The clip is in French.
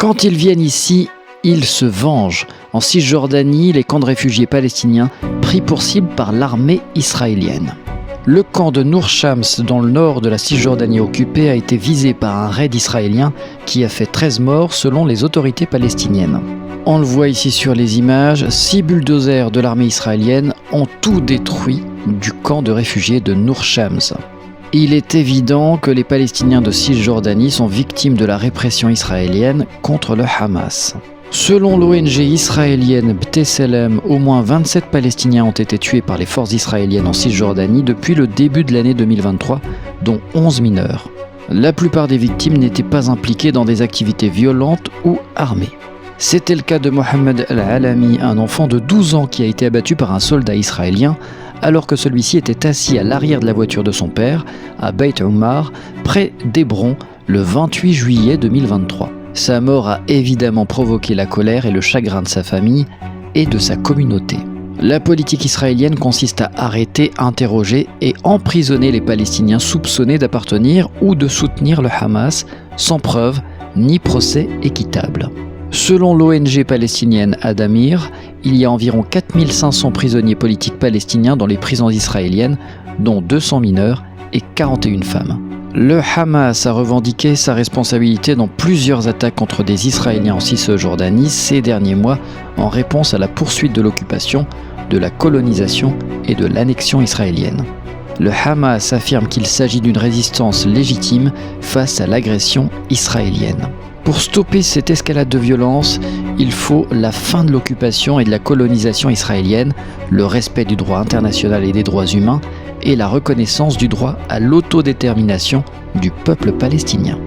Quand ils viennent ici, ils se vengent. En Cisjordanie, les camps de réfugiés palestiniens pris pour cible par l'armée israélienne. Le camp de Nour Shams dans le nord de la Cisjordanie occupée a été visé par un raid israélien qui a fait 13 morts selon les autorités palestiniennes. On le voit ici sur les images, 6 bulldozers de l'armée israélienne ont tout détruit du camp de réfugiés de Nour Shams. Il est évident que les Palestiniens de Cisjordanie sont victimes de la répression israélienne contre le Hamas. Selon l'ONG israélienne B'Tselem, au moins 27 Palestiniens ont été tués par les forces israéliennes en Cisjordanie depuis le début de l'année 2023, dont 11 mineurs. La plupart des victimes n'étaient pas impliquées dans des activités violentes ou armées. C'était le cas de Mohamed Al-Alami, un enfant de 12 ans qui a été abattu par un soldat israélien alors que celui-ci était assis à l'arrière de la voiture de son père, à Beit Omar, près d'Hébron, le 28 juillet 2023. Sa mort a évidemment provoqué la colère et le chagrin de sa famille et de sa communauté. La politique israélienne consiste à arrêter, interroger et emprisonner les Palestiniens soupçonnés d'appartenir ou de soutenir le Hamas, sans preuve ni procès équitable. Selon l'ONG palestinienne Adamir, il y a environ 4500 prisonniers politiques palestiniens dans les prisons israéliennes, dont 200 mineurs et 41 femmes. Le Hamas a revendiqué sa responsabilité dans plusieurs attaques contre des Israéliens en Cisjordanie ces derniers mois en réponse à la poursuite de l'occupation, de la colonisation et de l'annexion israélienne. Le Hamas affirme qu'il s'agit d'une résistance légitime face à l'agression israélienne. Pour stopper cette escalade de violence, il faut la fin de l'occupation et de la colonisation israélienne, le respect du droit international et des droits humains, et la reconnaissance du droit à l'autodétermination du peuple palestinien.